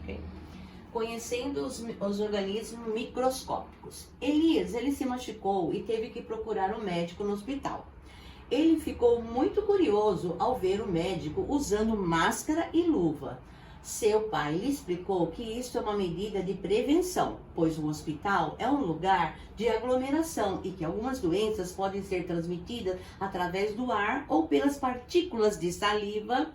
ok? Conhecendo os organismos microscópicos. Elias, ele se machucou e teve que procurar um médico no hospital. Ele ficou muito curioso ao ver o médico usando máscara e luva. Seu pai lhe explicou que isso é uma medida de prevenção, pois o hospital é um lugar de aglomeração e que algumas doenças podem ser transmitidas através do ar ou pelas partículas de saliva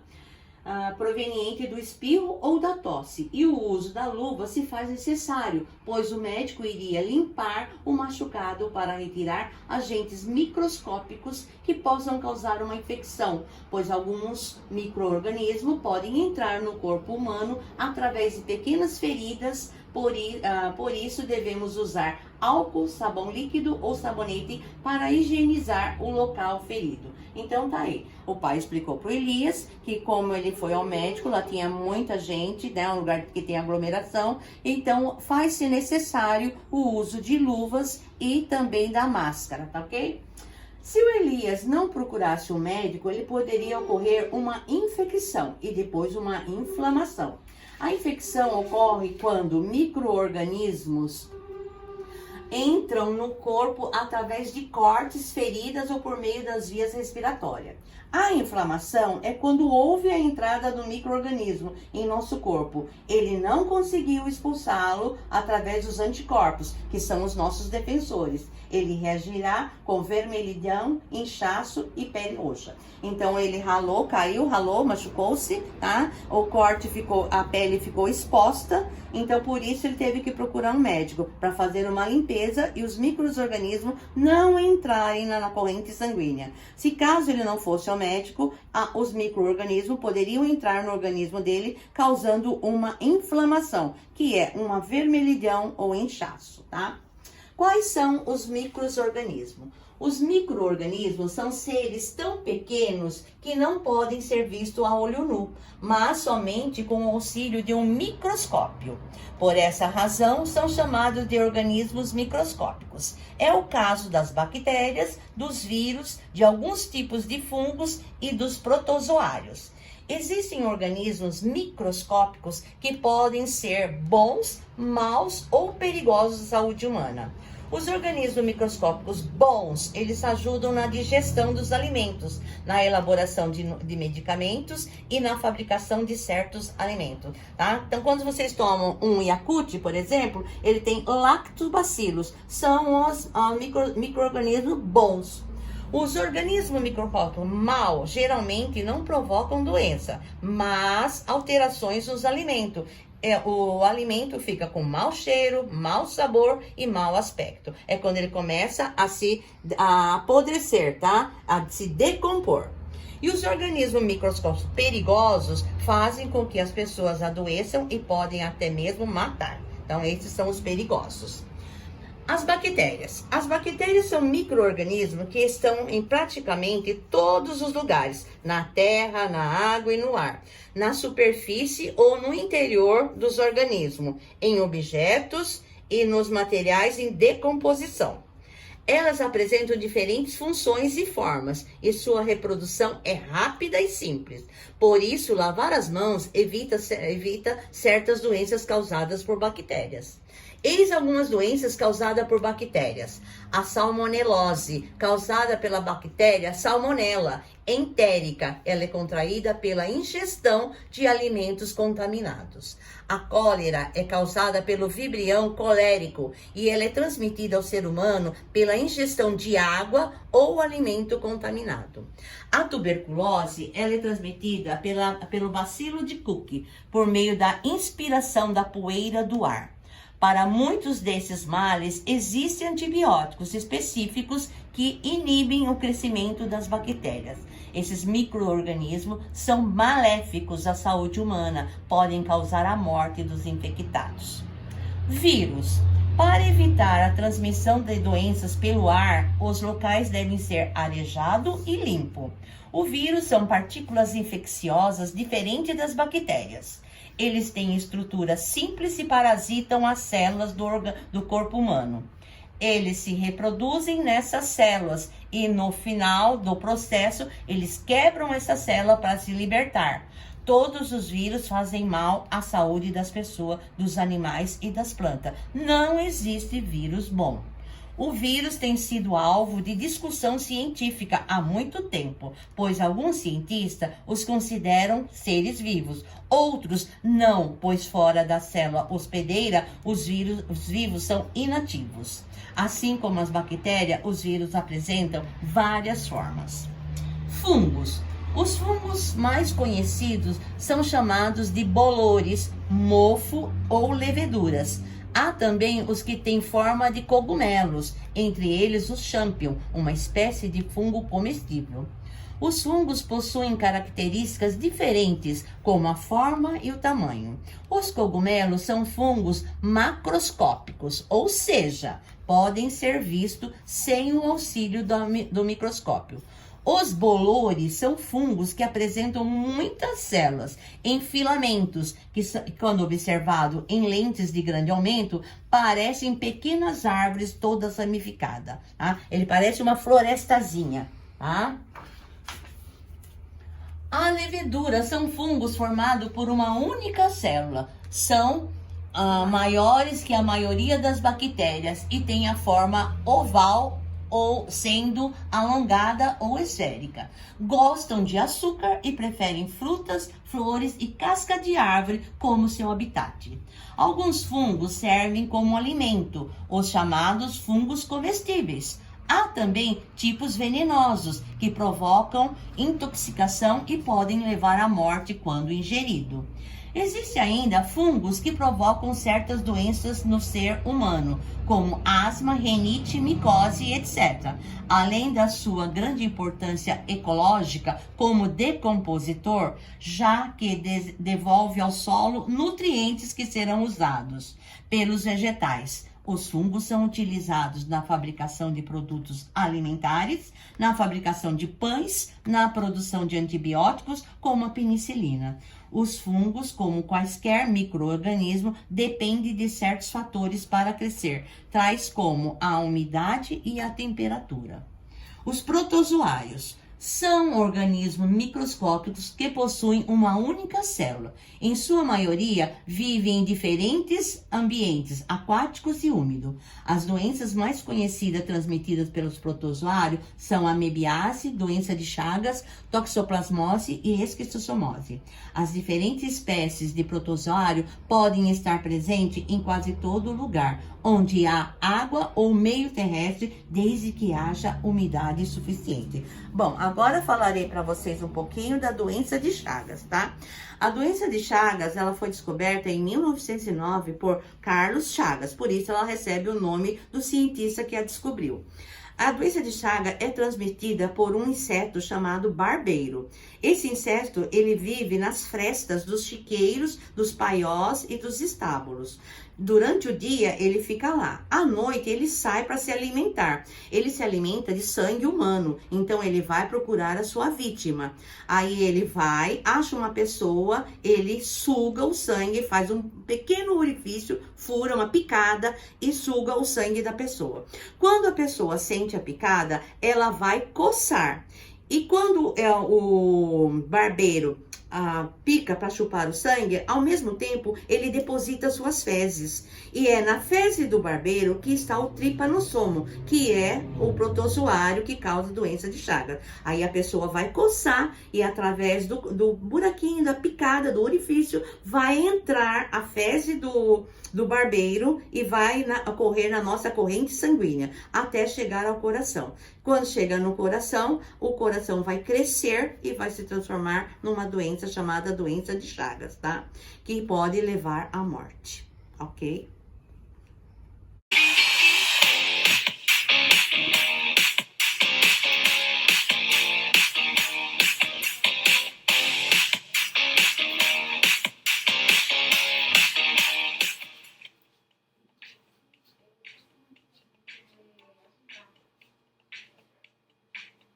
proveniente do espirro ou da tosse, e o uso da luva se faz necessário, pois o médico iria limpar o machucado para retirar agentes microscópicos que possam causar uma infecção, pois alguns micro-organismos podem entrar no corpo humano através de pequenas feridas. Por isso devemos usar álcool, sabão líquido ou sabonete para higienizar o local ferido. Então tá aí, o pai explicou para o Elias que como ele foi ao médico, lá tinha muita gente, né, um lugar que tem aglomeração, então faz-se necessário o uso de luvas e também da máscara, tá ok? Se o Elias não procurasse um médico, ele poderia ocorrer uma infecção e depois uma inflamação. A infecção ocorre quando micro-organismos entram no corpo através de cortes, feridas ou por meio das vias respiratórias. A inflamação é quando houve a entrada do micro-organismo em nosso corpo. Ele não conseguiu expulsá-lo através dos anticorpos, que são os nossos defensores. Ele reagirá com vermelhidão, inchaço e pele roxa. Então ele ralou, caiu, machucou-se, tá? O corte ficou, a pele ficou exposta. Então por isso ele teve que procurar um médico para fazer uma limpeza e os micro-organismos não entrarem na corrente sanguínea. Se caso ele não fosse ao médico, os micro-organismos poderiam entrar no organismo dele, causando uma inflamação, que é uma vermelhidão ou inchaço, tá? Quais são os micro-organismos? Os micro-organismos são seres tão pequenos que não podem ser vistos a olho nu, mas somente com o auxílio de um microscópio. Por essa razão, são chamados de organismos microscópicos. É o caso das bactérias, dos vírus, de alguns tipos de fungos e dos protozoários. Existem organismos microscópicos que podem ser bons, maus ou perigosos à saúde humana. Os organismos microscópicos bons, eles ajudam na digestão dos alimentos, na elaboração de medicamentos e na fabricação de certos alimentos, tá? Então, quando vocês tomam um Yakult, por exemplo, ele tem lactobacilos, são os micro-organismos bons. Os organismos microscópicos maus geralmente não provocam doença, mas alterações nos alimentos. O alimento fica com mau cheiro, mau sabor e mau aspecto. É quando ele começa a apodrecer, tá? A se decompor. E os organismos microscópicos perigosos fazem com que as pessoas adoeçam e podem até mesmo matar. Então, esses são os perigosos. As bactérias. As bactérias são micro-organismos que estão em praticamente todos os lugares, na terra, na água e no ar, na superfície ou no interior dos organismos, em objetos e nos materiais em decomposição. Elas apresentam diferentes funções e formas, e sua reprodução é rápida e simples. Por isso, lavar as mãos evita certas doenças causadas por bactérias. Eis algumas doenças causadas por bactérias. A salmonelose, causada pela bactéria Salmonella entérica, ela é contraída pela ingestão de alimentos contaminados. A cólera é causada pelo vibrião colérico e ela é transmitida ao ser humano pela ingestão de água ou alimento contaminado. A tuberculose, ela é transmitida pelo bacilo de Koch, por meio da inspiração da poeira do ar. Para muitos desses males, existem antibióticos específicos que inibem o crescimento das bactérias. Esses micro-organismos são maléficos à saúde humana, podem causar a morte dos infectados. Vírus. Para evitar a transmissão de doenças pelo ar, os locais devem ser arejados e limpos. O vírus são partículas infecciosas diferentes das bactérias. Eles têm estrutura simples e parasitam as células do corpo humano. Eles se reproduzem nessas células e no final do processo eles quebram essa célula para se libertar. Todos os vírus fazem mal à saúde das pessoas, dos animais e das plantas. Não existe vírus bom. O vírus tem sido alvo de discussão científica há muito tempo, pois alguns cientistas os consideram seres vivos. Outros não, pois fora da célula hospedeira, os vivos são inativos. Assim como as bactérias, os vírus apresentam várias formas. Fungos. Os fungos mais conhecidos são chamados de bolores, mofo ou leveduras. Há também os que têm forma de cogumelos, entre eles o champignon, uma espécie de fungo comestível. Os fungos possuem características diferentes, como a forma e o tamanho. Os cogumelos são fungos macroscópicos, ou seja, podem ser vistos sem o auxílio do microscópio. Os bolores são fungos que apresentam muitas células em filamentos, que quando observado em lentes de grande aumento, parecem pequenas árvores todas ramificadas, tá? Ele parece uma florestazinha, tá? A levedura são fungos formados por uma única célula. São maiores que a maioria das bactérias e têm a forma oval ou sendo alongada ou esférica. Gostam de açúcar e preferem frutas, flores e casca de árvore como seu habitat. Alguns fungos servem como alimento, os chamados fungos comestíveis. Há também tipos venenosos que provocam intoxicação e podem levar à morte quando ingerido. Existem ainda fungos que provocam certas doenças no ser humano, como asma, rinite, micose, etc. Além da sua grande importância ecológica como decompositor, já que devolve ao solo nutrientes que serão usados pelos vegetais. Os fungos são utilizados na fabricação de produtos alimentares, na fabricação de pães, na produção de antibióticos, como a penicilina. Os fungos, como quaisquer micro-organismos, dependem de certos fatores para crescer, tais como a umidade e a temperatura. Os protozoários são organismos microscópicos que possuem uma única célula. Em sua maioria, vivem em diferentes ambientes aquáticos e úmidos. As doenças mais conhecidas transmitidas pelos protozoários são a amebiase, doença de Chagas, toxoplasmose e esquistossomose. As diferentes espécies de protozoário podem estar presentes em quase todo lugar, onde há água ou meio terrestre, desde que haja umidade suficiente. Bom, agora falarei para vocês um pouquinho da doença de Chagas, tá? A doença de Chagas, ela foi descoberta em 1909 por Carlos Chagas, por isso ela recebe o nome do cientista que a descobriu. A doença de Chagas é transmitida por um inseto chamado barbeiro. Esse inseto, ele vive nas frestas dos chiqueiros, dos paiós e dos estábulos. Durante o dia, ele fica lá. À noite, ele sai para se alimentar. Ele se alimenta de sangue humano. Então, ele vai procurar a sua vítima. Aí, ele vai, acha uma pessoa, ele suga o sangue, faz um pequeno orifício, fura uma picada e suga o sangue da pessoa. Quando a pessoa sente a picada, ela vai coçar. E quando o barbeiro pica para chupar o sangue, ao mesmo tempo ele deposita suas fezes. E é na fezes do barbeiro que está o trypanossomo, que é o protozoário que causa doença de Chagas. Aí a pessoa vai coçar e através do buraquinho, da picada, do orifício, vai entrar a fezes do barbeiro e vai correr na nossa corrente sanguínea até chegar ao coração. Quando chega no coração, o coração vai crescer e vai se transformar numa doença chamada doença de Chagas, tá? Que pode levar à morte, ok?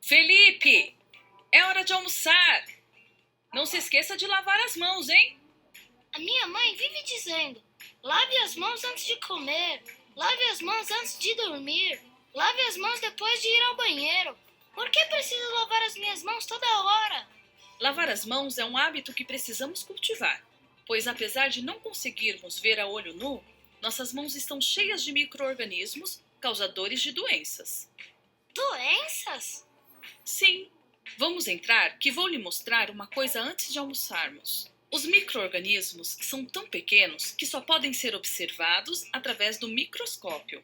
Felipe, é hora de almoçar. Não se esqueça de lavar as mãos, hein? A minha mãe vive dizendo: lave as mãos antes de comer, lave as mãos antes de dormir, lave as mãos depois de ir ao banheiro. Por que preciso lavar as minhas mãos toda hora? Lavar as mãos é um hábito que precisamos cultivar, pois apesar de não conseguirmos ver a olho nu, nossas mãos estão cheias de micro-organismos causadores de doenças. Doenças? Sim, vamos entrar que vou lhe mostrar uma coisa antes de almoçarmos. Os micro-organismos são tão pequenos que só podem ser observados através do microscópio.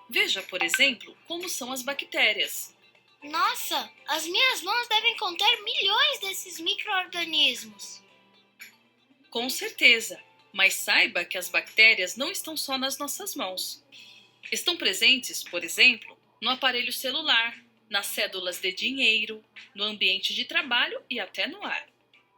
Veja, por exemplo, como são as bactérias. Nossa, as minhas mãos devem conter milhões desses micro-organismos. Com certeza, mas saiba que as bactérias não estão só nas nossas mãos. Estão presentes, por exemplo, no aparelho celular, nas cédulas de dinheiro, no ambiente de trabalho e até no ar.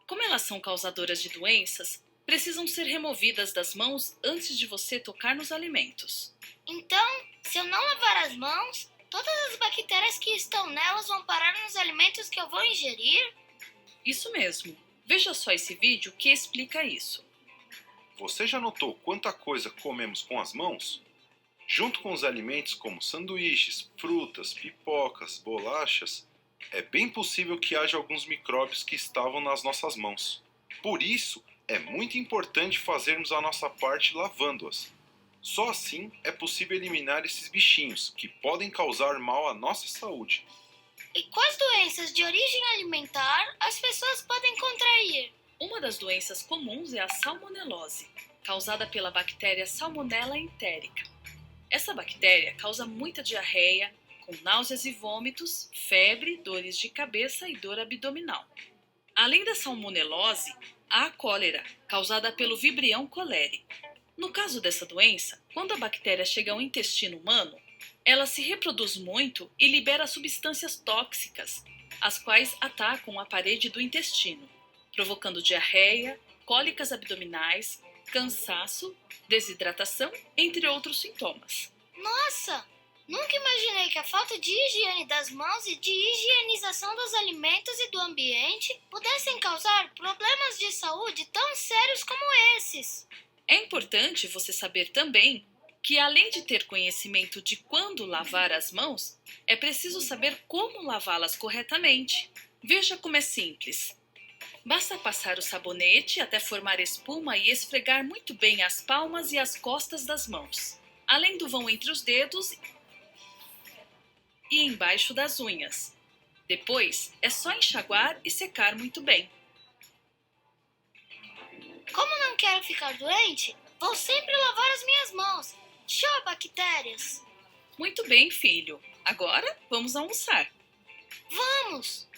Como elas são causadoras de doenças, precisam ser removidas das mãos antes de você tocar nos alimentos. Então, se eu não lavar as mãos, todas as bactérias que estão nelas vão parar nos alimentos que eu vou ingerir? Isso mesmo. Veja só esse vídeo que explica isso. Você já notou quanta coisa comemos com as mãos? Junto com os alimentos como sanduíches, frutas, pipocas, bolachas, é bem possível que haja alguns micróbios que estavam nas nossas mãos. Por isso, é muito importante fazermos a nossa parte lavando-as. Só assim é possível eliminar esses bichinhos que podem causar mal à nossa saúde. E quais doenças de origem alimentar as pessoas podem contrair? Uma das doenças comuns é a salmonelose, causada pela bactéria Salmonella enterica. Essa bactéria causa muita diarreia, com náuseas e vômitos, febre, dores de cabeça e dor abdominal. Além da salmonelose, há a cólera, causada pelo Vibrio cholerae. No caso dessa doença, quando a bactéria chega ao intestino humano, ela se reproduz muito e libera substâncias tóxicas, as quais atacam a parede do intestino, provocando diarreia, cólicas abdominais, cansaço, desidratação, entre outros sintomas. Nossa! Nunca imaginei que a falta de higiene das mãos e de higienização dos alimentos e do ambiente pudessem causar problemas de saúde tão sérios como esses. É importante você saber também que, além de ter conhecimento de quando lavar as mãos, é preciso saber como lavá-las corretamente. Veja como é simples. Basta passar o sabonete até formar espuma e esfregar muito bem as palmas e as costas das mãos, além do vão entre os dedos e embaixo das unhas. Depois, é só enxaguar e secar muito bem. Como não quero ficar doente, vou sempre lavar as minhas mãos. Tchau, bactérias! Muito bem, filho. Agora, vamos almoçar. Vamos!